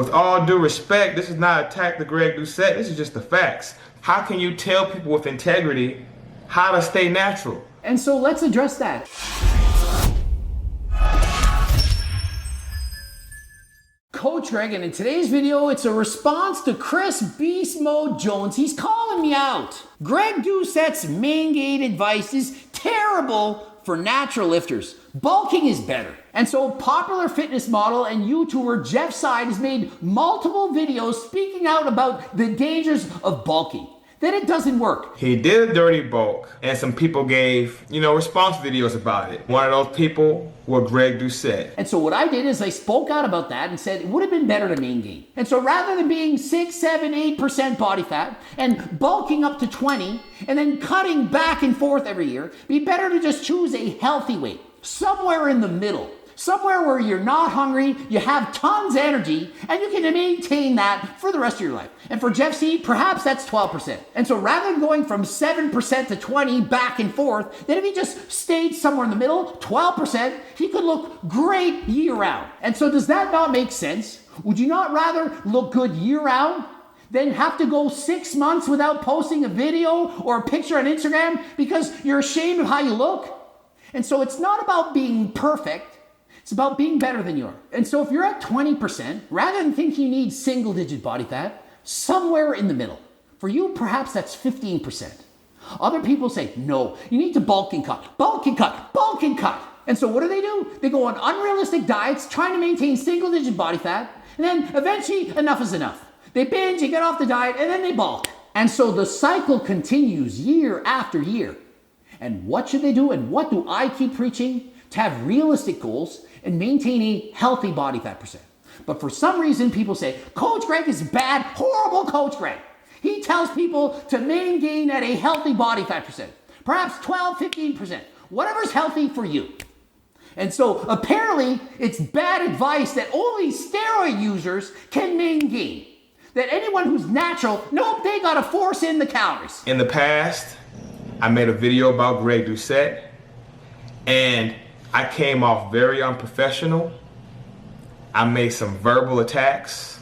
With all due respect, this is not attack to Greg Doucette, this is just the facts. How can you tell people with integrity how to stay natural? And so let's address that. Coach Greg, and in today's video, it's a response to Chris Beastmode Jones. He's calling me out. Greg Doucette's Maingaining advice is terrible for natural lifters. Bulking is better. And so popular fitness model and YouTuber Jeff Seid has made multiple videos speaking out about the dangers of bulking. That it doesn't work. He did a dirty bulk, and some people gave, response videos about it. One of those people was Greg Doucette. And so what I did is I spoke out about that and said it would have been better to Maingaining. And so rather than being 6, 7, 8% body fat and bulking up to 20 and then cutting back and forth every year, be better to just choose a healthy weight, somewhere in the middle. Somewhere where you're not hungry, you have tons of energy, and you can maintain that for the rest of your life. And for Jeff C, perhaps that's 12%. And so rather than going from 7% to 20 back and forth, then if he just stayed somewhere in the middle, 12%, he could look great year round. And so does that not make sense? Would you not rather look good year round than have to go 6 months without posting a video or a picture on Instagram because you're ashamed of how you look? And so it's not about being perfect. It's about being better than you are. And so if you're at 20%, rather than thinking you need single-digit body fat, somewhere in the middle. For you, perhaps that's 15%. Other people say, no, you need to bulk and cut, bulk and cut, bulk and cut. And so what do? They go on unrealistic diets, trying to maintain single-digit body fat, and then eventually enough is enough. They binge, you get off the diet, and then they bulk. And so the cycle continues year after year. And what should they do? And what do I keep preaching? To have realistic goals and maintain a healthy body fat percent. But for some reason, people say, Coach Greg is bad, horrible Coach Greg. He tells people to maintain at a healthy body fat percent, perhaps 12, 15%, whatever's healthy for you. And so apparently it's bad advice that only steroid users can maintain. That anyone who's natural, nope, they gotta force in the calories. In the past, I made a video about Greg Doucette, and I came off very unprofessional. I made some verbal attacks,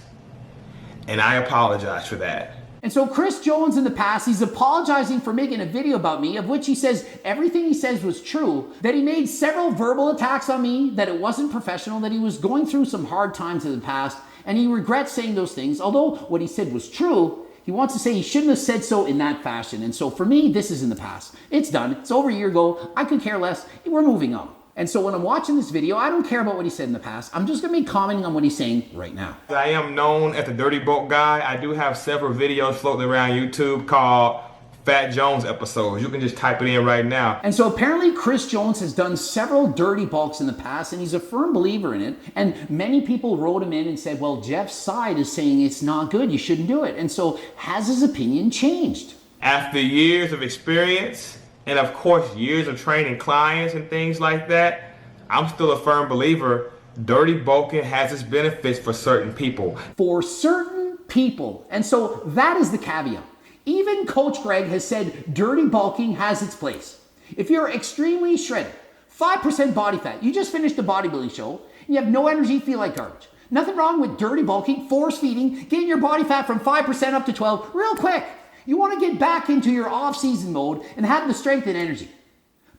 and I apologize for that. And so Chris Jones in the past, he's apologizing for making a video about me, of which he says everything he says was true, that he made several verbal attacks on me, that it wasn't professional, that he was going through some hard times in the past, and he regrets saying those things. Although what he said was true, he wants to say he shouldn't have said so in that fashion. And so for me, this is in the past. It's done. It's over a year ago. I could care less. We're moving on. And so when I'm watching this video, I don't care about what he said in the past. I'm just going to be commenting on what he's saying right now. I am known as the Dirty Bulk Guy. I do have several videos floating around YouTube called Fat Jones episodes. You can just type it in right now. And so apparently Chris Jones has done several dirty bulks in the past, and he's a firm believer in it. And many people wrote him in and said, well, Jeff Seid is saying it's not good, you shouldn't do it. And so has his opinion changed? After years of experience, and of course years of training clients and things like that, I'm still a firm believer dirty bulking has its benefits for certain people. For certain people. And so that is the caveat. Even Coach Greg has said dirty bulking has its place. If you're extremely shredded, 5% body fat, you just finished a bodybuilding show, and you have no energy, feel like garbage. Nothing wrong with dirty bulking, force feeding, getting your body fat from 5% up to 12 real quick. You want to get back into your off-season mode and have the strength and energy.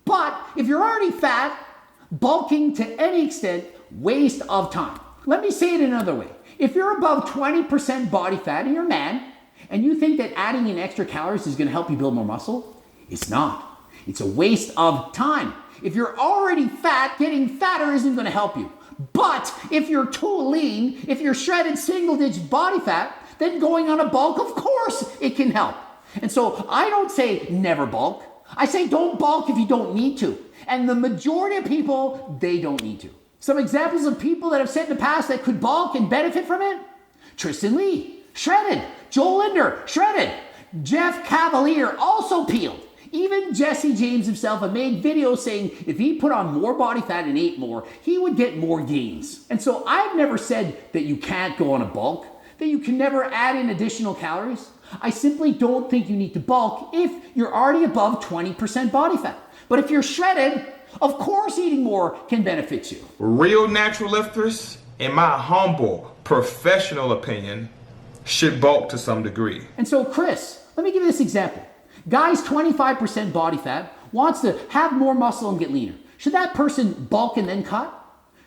But if you're already fat, bulking to any extent, waste of time. Let me say it another way. If you're above 20% body fat and you're a man, and you think that adding in extra calories is going to help you build more muscle, it's not. It's a waste of time. If you're already fat, getting fatter isn't going to help you. But if you're too lean, if you're shredded single-digit body fat, then going on a bulk, of course, it can help. And so I don't say never bulk. I say don't bulk if you don't need to. And the majority of people, they don't need to. Some examples of people that have said in the past that could bulk and benefit from it: Tristan Lee, shredded. Joel Linder, shredded. Jeff Cavalier, also peeled. Even Jesse James himself had made videos saying if he put on more body fat and ate more, he would get more gains. And so I've never said that you can't go on a bulk, that you can never add in additional calories. I simply don't think you need to bulk if you're already above 20% body fat. But if you're shredded, of course eating more can benefit you. Real natural lifters, in my humble, professional opinion, should bulk to some degree. And so, Chris, let me give you this example. Guy's 25% body fat wants to have more muscle and get leaner. Should that person bulk and then cut?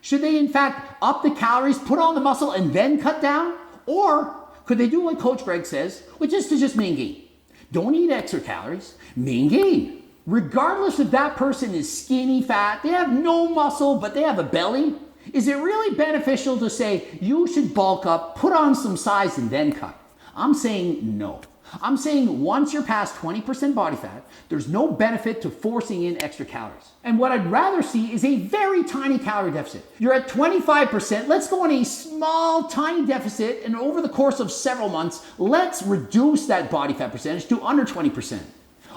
Should they, in fact, up the calories, put on the muscle, and then cut down? Or could they do what Coach Greg says, which is to just maingain? Don't eat extra calories, maingain. Regardless if that person is skinny, fat, they have no muscle, but they have a belly, is it really beneficial to say you should bulk up, put on some size, and then cut? I'm saying no. I'm saying once you're past 20% body fat, there's no benefit to forcing in extra calories. And what I'd rather see is a very tiny calorie deficit. You're at 25%, let's go on a small, tiny deficit, and over the course of several months, let's reduce that body fat percentage to under 20%.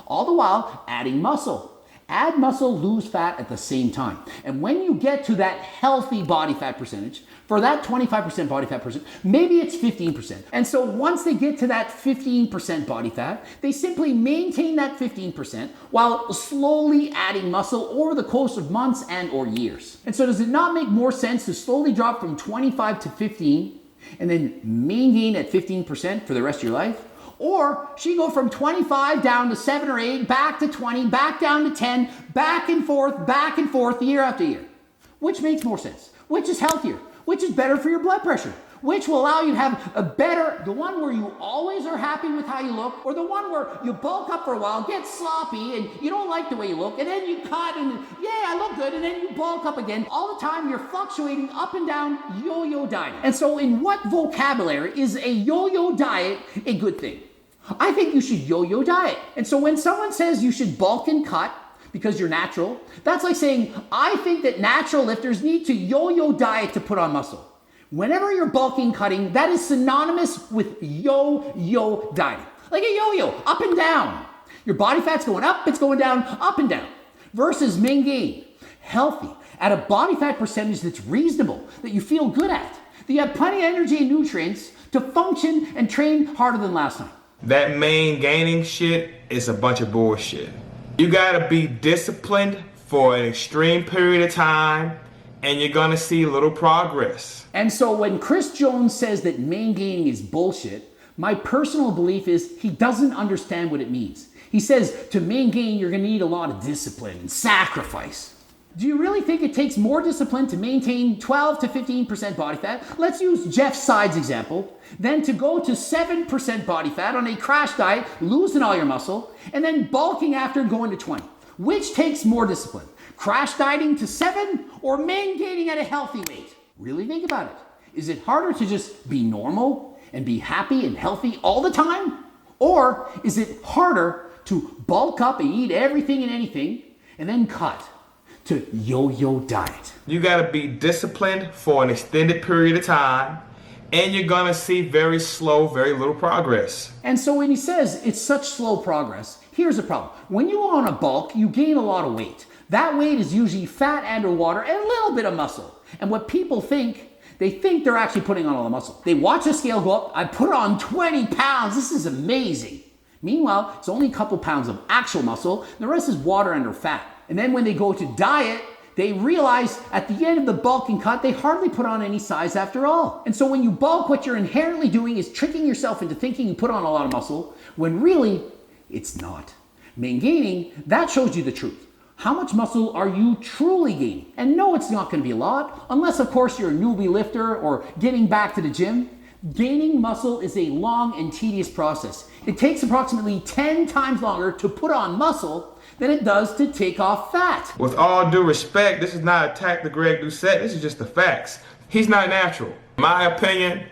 All the while adding muscle. Add muscle, lose fat at the same time. And when you get to that healthy body fat percentage, for that 25% body fat person, maybe it's 15%. And so once they get to that 15% body fat, they simply maintain that 15% while slowly adding muscle over the course of months and or years. And so does it not make more sense to slowly drop from 25 to 15 and then maintain at 15% for the rest of your life? Or she go from 25 down to 7 or 8, back to 20, back down to 10, back and forth year after year. Which makes more sense? Which is healthier? Which is better for your blood pressure? Which will allow you to have a better, the one where you always are happy with how you look, or the one where you bulk up for a while, get sloppy, and you don't like the way you look, and then you cut, and yeah, I look good, and then you bulk up again. All the time you're fluctuating up and down, yo-yo dieting. And so in what vocabulary is a yo-yo diet a good thing? I think you should yo-yo diet. And so when someone says you should bulk and cut because you're natural, that's like saying, I think that natural lifters need to yo-yo diet to put on muscle. Whenever you're bulking, cutting, that is synonymous with yo-yo dieting. Like a yo-yo, up and down. Your body fat's going up, it's going down, up and down. Versus Maingaining, healthy, at a body fat percentage that's reasonable, that you feel good at, that you have plenty of energy and nutrients to function and train harder than last time. That Maingaining shit is a bunch of bullshit. You gotta be disciplined for an extreme period of time, and you're gonna see little progress. And so when Chris Jones says that Maingaining is bullshit, my personal belief is he doesn't understand what it means. He says to maingain, you're gonna need a lot of discipline and sacrifice. Do you really think it takes more discipline to maintain 12 to 15% body fat? Let's use Jeff Sides' example. Then to go to 7% body fat on a crash diet, losing all your muscle, and then bulking after going to 20. Which takes more discipline? Crash dieting to 7 or maintaining at a healthy weight? Really think about it. Is it harder to just be normal and be happy and healthy all the time? Or is it harder to bulk up and eat everything and anything and then cut? To yo-yo diet. You gotta be disciplined for an extended period of time, and you're gonna see very slow, very little progress. And so when he says it's such slow progress, here's the problem. When you go on a bulk, you gain a lot of weight. That weight is usually fat and or water and a little bit of muscle. And what people think, they think they're actually putting on all the muscle. They watch the scale go up, I put on 20 pounds, this is amazing. Meanwhile, it's only a couple pounds of actual muscle, the rest is water and or fat. And then when they go to diet, they realize at the end of the bulk and cut, they hardly put on any size after all. And so when you bulk, what you're inherently doing is tricking yourself into thinking you put on a lot of muscle, when really, it's not. Maingaining, that shows you the truth. How much muscle are you truly gaining? And no, it's not gonna be a lot, unless of course you're a newbie lifter or getting back to the gym. Gaining muscle is a long and tedious process. It takes approximately 10 times longer to put on muscle than it does to take off fat. With all due respect, this is not an attack to Greg Doucette, this is just the facts. He's not natural. In my opinion,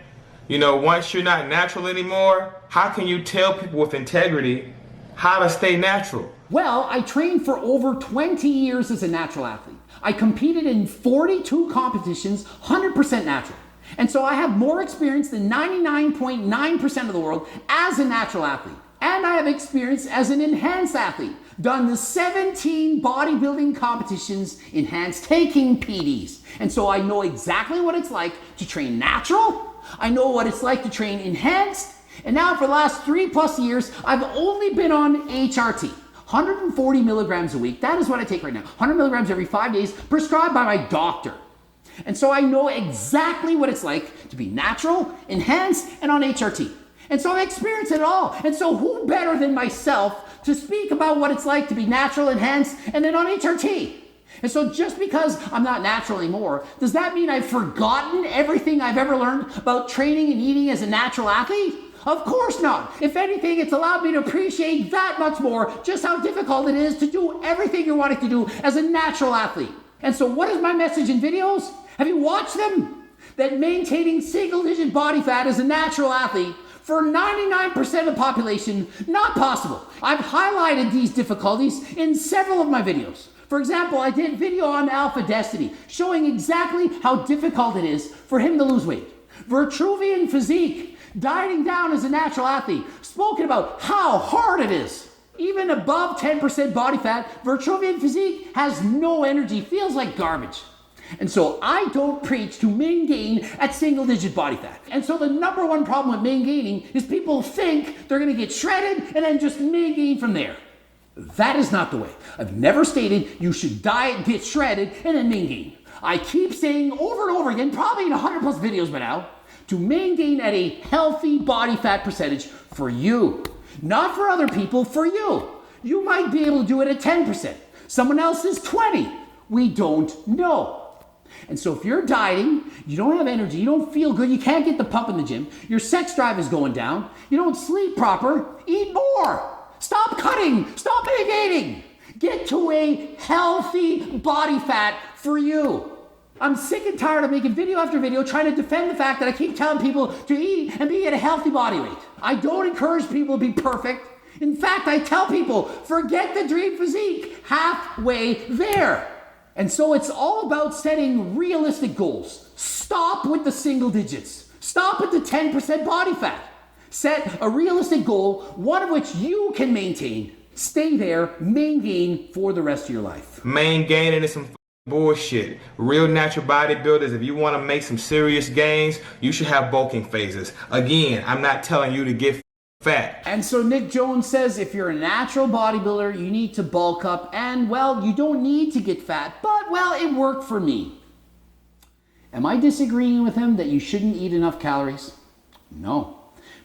once you're not natural anymore, how can you tell people with integrity how to stay natural? Well, I trained for over 20 years as a natural athlete. I competed in 42 competitions, 100% natural. And so I have more experience than 99.9% of the world as a natural athlete. And I have experience as an enhanced athlete. Done the 17 bodybuilding competitions, enhanced, taking PDs. And so I know exactly what it's like to train natural. I know what it's like to train enhanced. And now for the last 3+ years, I've only been on HRT. 140 milligrams a week. That is what I take right now. 100 milligrams every 5 days, prescribed by my doctor. And so I know exactly what it's like to be natural, enhanced, and on HRT. And so I've experienced it all. And so who better than myself to speak about what it's like to be natural, enhanced, and then on HRT? And so just because I'm not natural anymore, does that mean I've forgotten everything I've ever learned about training and eating as a natural athlete? Of course not. If anything, it's allowed me to appreciate that much more just how difficult it is to do everything you're wanting to do as a natural athlete. And so what is my message in videos? Have you watched them? That maintaining single-digit body fat as a natural athlete for 99% of the population, not possible. I've highlighted these difficulties in several of my videos. For example, I did a video on Alpha Destiny showing exactly how difficult it is for him to lose weight. Vitruvian Physique, dieting down as a natural athlete, spoken about how hard it is. Even above 10% body fat, Vitruvian Physique has no energy, feels like garbage. And so I don't preach to Maingaining at single-digit body fat. And so the number one problem with Maingaining is people think they're going to get shredded and then just Maingain from there. That is not the way. I've never stated you should diet, get shredded, and then Maingain. I keep saying over and over again, probably in 100 plus videos by now, to Maingain at a healthy body fat percentage for you. Not for other people, for you. You might be able to do it at 10%. Someone else is 20. We don't know. And so if you're dieting, you don't have energy, you don't feel good, you can't get the pump in the gym, your sex drive is going down, you don't sleep proper, eat more. Stop cutting, stop Maingaining. Get to a healthy body fat for you. I'm sick and tired of making video after video trying to defend the fact that I keep telling people to eat and be at a healthy body weight. I don't encourage people to be perfect. In fact, I tell people, forget the dream physique, halfway there. And so it's all about setting realistic goals. Stop with the single digits. Stop at the 10% body fat. Set a realistic goal, one of which you can maintain. Stay there, Maingain for the rest of your life. Maingaining is some bullshit. Real natural bodybuilders, if you want to make some serious gains, you should have bulking phases. Again, I'm not telling you to get fat. And so Nick Jones says if you're a natural bodybuilder, you need to bulk up and, well, you don't need to get fat, but, well, it worked for me. Am I disagreeing with him that you shouldn't eat enough calories? No.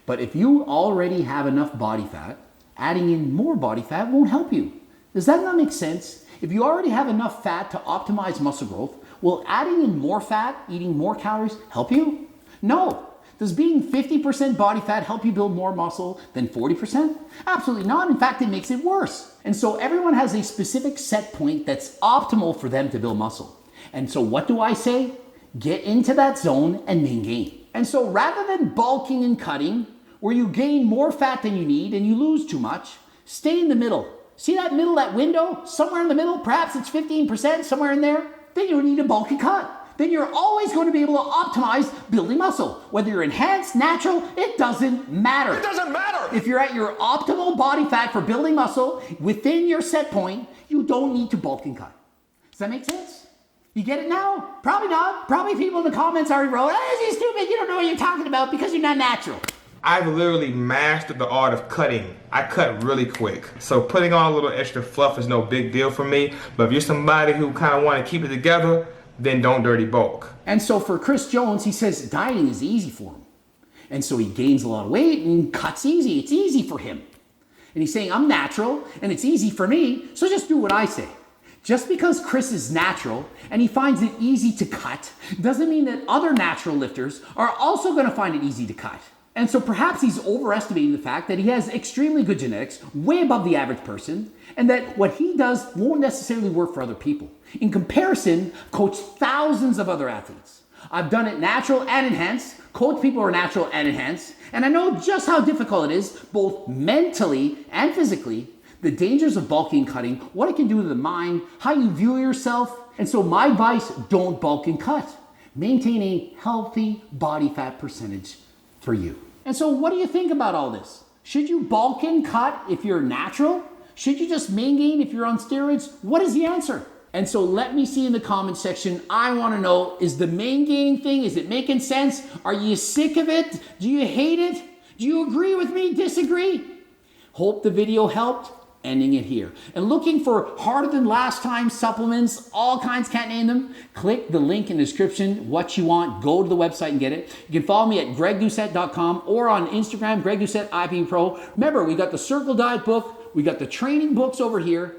But if you already have enough body fat, adding in more body fat won't help you. Does that not make sense? If you already have enough fat to optimize muscle growth, will adding in more fat, eating more calories, help you? No. Does being 50% body fat help you build more muscle than 40%? Absolutely not. In fact, it makes it worse. And so everyone has a specific set point that's optimal for them to build muscle. And so what do I say? Get into that zone and Maingain. And so rather than bulking and cutting, where you gain more fat than you need and you lose too much, stay in the middle. See that middle, that window? Somewhere in the middle, perhaps it's 15%, somewhere in there. Then you don't need to bulk and cut. Then you're always going to be able to optimize building muscle. Whether you're enhanced, natural, it doesn't matter. It doesn't matter! If you're at your optimal body fat for building muscle within your set point, you don't need to bulk and cut. Does that make sense? You get it now? Probably not. Probably people in the comments already wrote, "Oh, you're stupid, you don't know what you're talking about because you're not natural." I've literally mastered the art of cutting. I cut really quick. So putting on a little extra fluff is no big deal for me. But if you're somebody who kind of want to keep it together, then don't dirty bulk. And so for Chris Jones, he says dieting is easy for him. And so he gains a lot of weight and cuts easy. It's easy for him. And he's saying, I'm natural and it's easy for me, so just do what I say. Just because Chris is natural and he finds it easy to cut doesn't mean that other natural lifters are also going to find it easy to cut. And so perhaps he's overestimating the fact that he has extremely good genetics, way above the average person, and that what he does won't necessarily work for other people. In comparison, coach thousands of other athletes. I've done it natural and enhanced, coach people who are natural and enhanced, and I know just how difficult it is, both mentally and physically, the dangers of bulking and cutting, what it can do to the mind, how you view yourself. And so my advice, don't bulk and cut. Maintain a healthy body fat percentage for you. And so what do you think about all this? Should you bulk and cut if you're natural? Should you just Maingain if you're on steroids? What is the answer? And so let me see in the comment section. I want to know, is the Maingaining thing, is it making sense? Are you sick of it? Do you hate it? Do you agree with me, disagree? Hope the video helped. ending it here. And looking for harder than last time supplements, all kinds, can't name them, click the link in the description. What you want, go to the website and get it. You can follow me at gregdoucette.com or on Instagram, Greg Doucette IPP Pro. Remember, we got the Circle Diet book, we got the training books over here,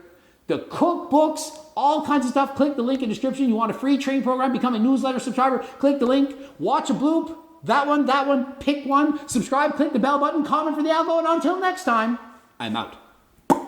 the cookbooks, all kinds of stuff. Click the link in the description. You want a free training program, become a newsletter subscriber, click the link, watch a bloop, that one, pick one, subscribe, click the bell button, comment for the algo, and until next time, I'm out.